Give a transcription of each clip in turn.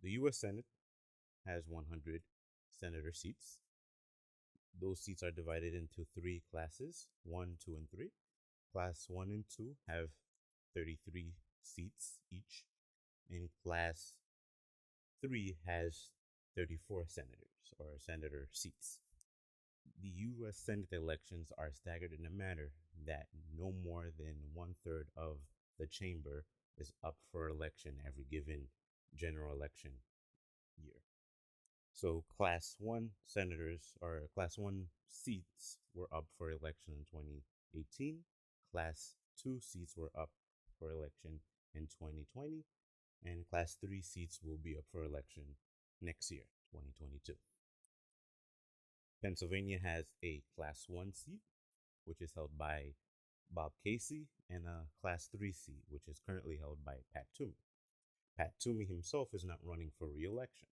The U.S. Senate has 100 senator seats. Those seats are divided into three classes: one, two, and three. Class one and two have 33 seats each, and class three has 34 senators or senator seats. The U.S. Senate elections are staggered in a manner that no more than one third of the chamber is up for election every given general election year. So, Class 1 senators or Class 1 seats were up for election in 2018. Class 2 seats were up for election in 2020. And Class 3 seats will be up for election next year, 2022. Pennsylvania has a Class 1 seat, which is held by Bob Casey, and a Class 3 seat, which is currently held by Pat Toomey. Pat Toomey himself is not running for re election.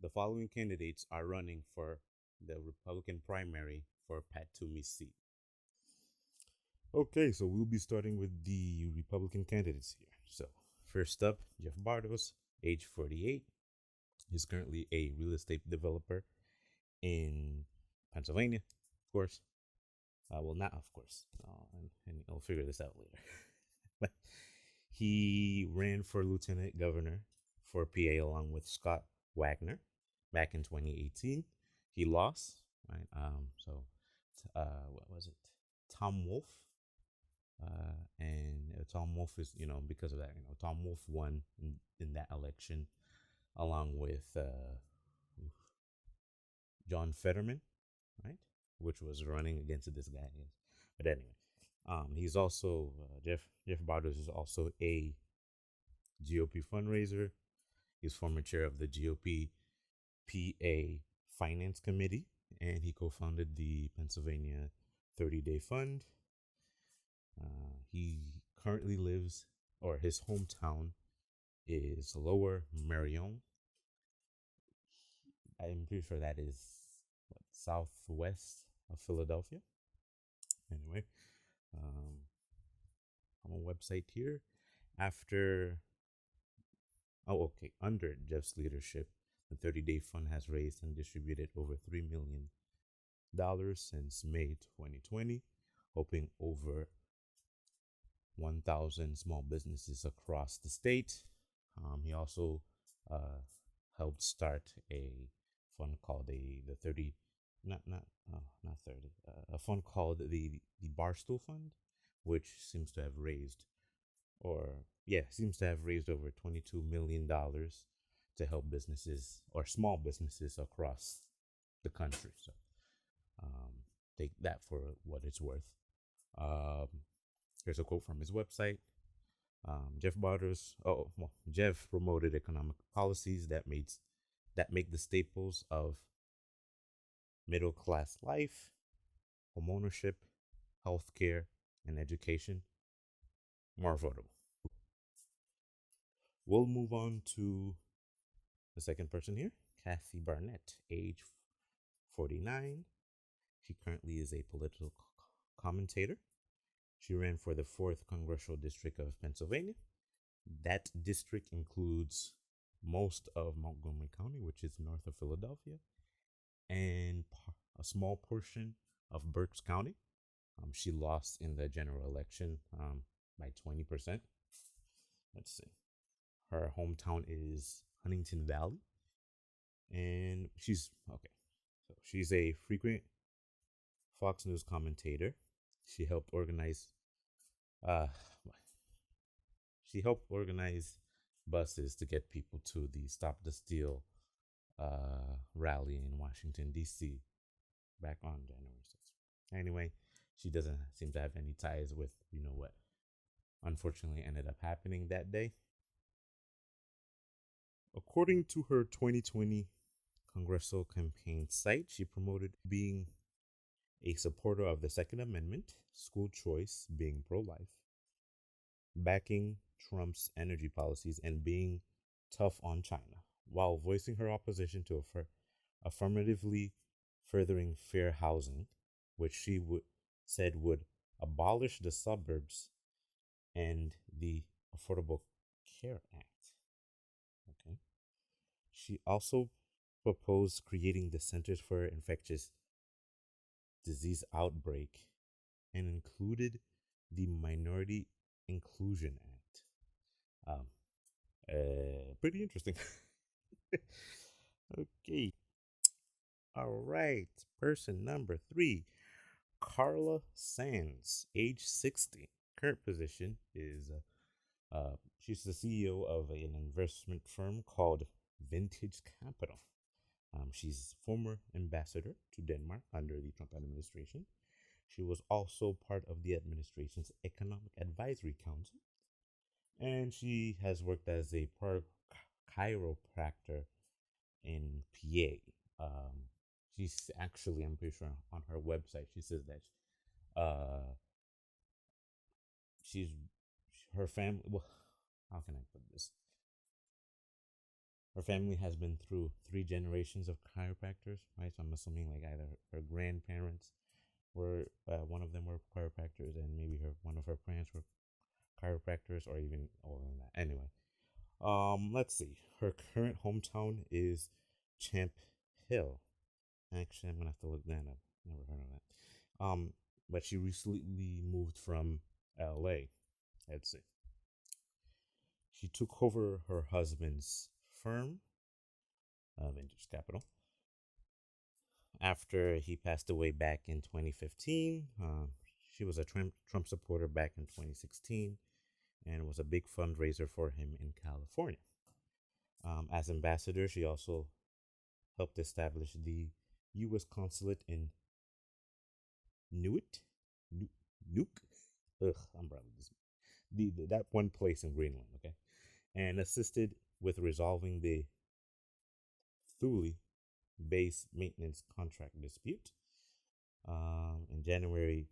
The following candidates are running for the Republican primary for Pat Toomey's seat. Okay, so we'll be starting with the Republican candidates here. So, first up, Jeff Bartos, age 48. He's currently a real estate developer in Pennsylvania, of course. Well, not of course, and I'll figure this out later. But he ran for lieutenant governor for PA along with Scott Wagner back in 2018. He lost, right? What was it? Tom Wolf. And Tom Wolf is, because of that, Tom Wolf won in that election along with John Fetterman, right? Which was running against this guy. But anyway, he's also, Jeff Bartos is also a GOP fundraiser. He's former chair of the GOP PA Finance Committee, and he co-founded the Pennsylvania 30-Day Fund. He currently lives, or his hometown is Lower Merion. I'm pretty sure that is southwest of Philadelphia. Anyway, on a website here, under Jeff's leadership, the 30-Day Fund has raised and distributed over $3 million since May 2020, helping over 1,000 small businesses across the state. He also helped start a fund called a fund called the Barstool Fund, which seems to have raised over $22 million to help businesses or small businesses across the country. So take that for what it's worth. Here's a quote from his website. Jeff promoted economic policies that make the staples of middle class life, homeownership, healthcare, and education more affordable. We'll move on to the second person here, Kathy Barnette, age 49. She currently is a political commentator. She ran for the 4th Congressional District of Pennsylvania. That district includes most of Montgomery County, which is north of Philadelphia, and a small portion of Berks County. She lost in the general election by 20%. Let's see. Her hometown is Huntington Valley, and she's a frequent Fox News commentator. She helped organize buses to get people to the Stop the Steal rally in Washington, D.C. back on January 6th. Anyway, she doesn't seem to have any ties with, what unfortunately ended up happening that day. According to her 2020 congressional campaign site, she promoted being a supporter of the Second Amendment, school choice, being pro-life, backing Trump's energy policies, and being tough on China, while voicing her opposition to affirmatively furthering fair housing, which she said would abolish the suburbs and the Affordable Care Act. Okay. She also proposed creating the Centers for Infectious Disease Outbreak and included the Minority Inclusion Act. Um, Pretty interesting. Okay, all right. Person number three, Carla Sands, age 60. Current position is she's the CEO of an investment firm called Vintage Capital. She's former ambassador to Denmark under the Trump administration. She was also part of the administration's Economic Advisory Council, and she has worked as a chiropractor in PA. She's actually, I'm pretty sure on her website, she says that she's her family. Well, how can I put this? Her family has been through three generations of chiropractors, right? So I'm assuming like either her grandparents were one of them were chiropractors, and maybe her one of her parents were chiropractors, or even older than that. Anyway, let's see. Her current hometown is Champ Hill. Actually, I'm gonna have to look that up. Never heard of that. But she recently moved from L.A. Let's see. She took over her husband's firm, Vintage Capital, after he passed away back in 2015. She was a Trump supporter back in 2016 and was a big fundraiser for him in California. As ambassador, she also helped establish the U.S. consulate in Nuuk. Nuuk. Ugh, I'm probably just that one place in Greenland. Okay, and assisted with resolving the Thule base maintenance contract dispute. In January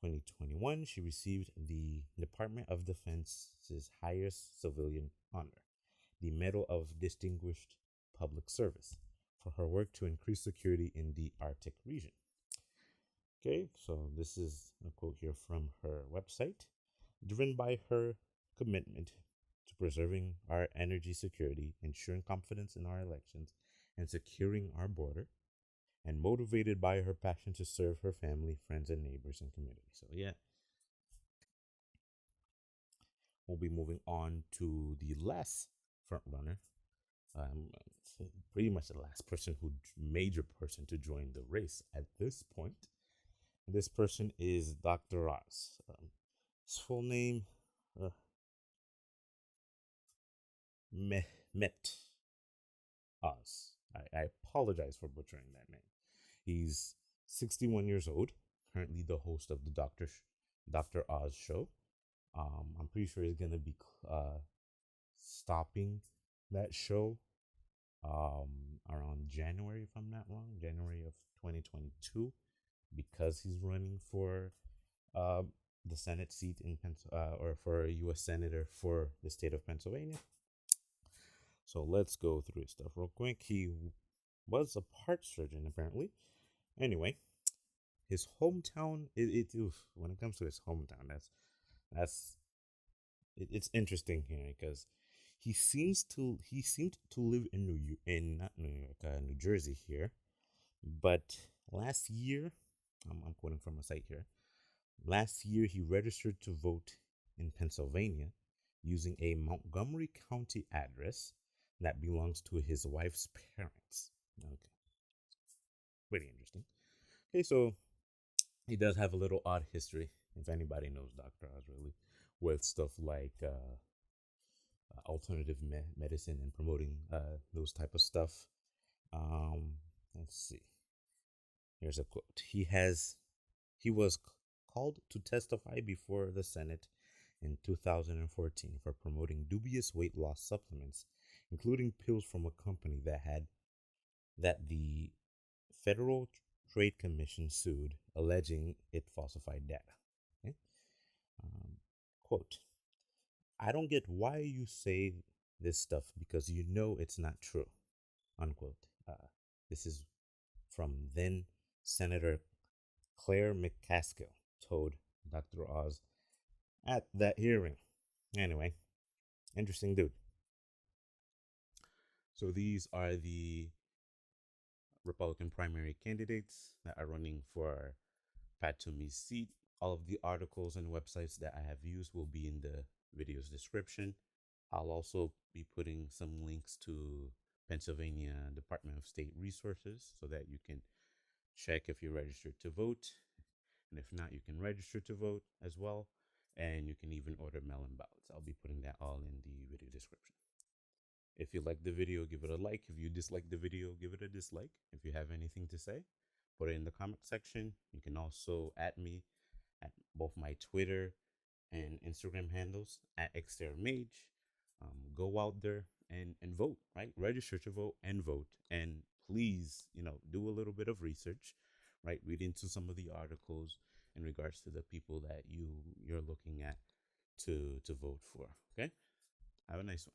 2021, she received the Department of Defense's highest civilian honor, the Medal of Distinguished Public Service, for her work to increase security in the Arctic region. Okay, so this is a quote here from her website. Driven by her commitment to preserving our energy security, ensuring confidence in our elections, and securing our border, and motivated by her passion to serve her family, friends, and neighbors and community. So, yeah, we'll be moving on to the last front runner. Pretty much the last person major person to join the race at this point. This person is Dr. Oz. His full name, uh, Mehmet Oz. I apologize for butchering that name. He's 61 years old, currently the host of the Dr. Oz show. I'm pretty sure he's gonna be stopping that show around January, if I'm not wrong, January of 2022, because he's running for uh, the Senate seat in or for a U.S. Senator for the state of Pennsylvania. So let's go through his stuff real quick. He was a heart surgeon, apparently. Anyway, his hometown. When it comes to his hometown, that's it's interesting here because he seemed to live in not New York, New Jersey here, but last year, I'm quoting from a site here. Last year, he registered to vote in Pennsylvania using a Montgomery County address that belongs to his wife's parents. Okay, pretty interesting. Okay, so he does have a little odd history, if anybody knows Dr. Oz, really, with stuff like alternative medicine and promoting those type of stuff. Let's see. Here's a quote. He was called to testify before the Senate in 2014 for promoting dubious weight loss supplements, including pills from a company that the Federal Trade Commission sued, alleging it falsified data. Okay? Quote, I don't get why you say this stuff because you know it's not true, unquote. This is from then Senator Claire McCaskill told Dr. Oz at that hearing. Anyway, interesting dude. So these are the Republican primary candidates that are running for Pat Toomey's seat. All of the articles and websites that I have used will be in the video's description. I'll also be putting some links to Pennsylvania Department of State resources so that you can check if you're registered to vote. And if not, you can register to vote as well. And you can even order mail-in ballots. I'll be putting that all in the video description. If you like the video, give it a like. If you dislike the video, give it a dislike. If you have anything to say, put it in the comment section. You can also at me at both my Twitter and Instagram handles at xtermage. Go out there and vote, right? Register to vote and vote. And please, do a little bit of research, right? Read into some of the articles in regards to the people that you're looking at to vote for. Okay? Have a nice one.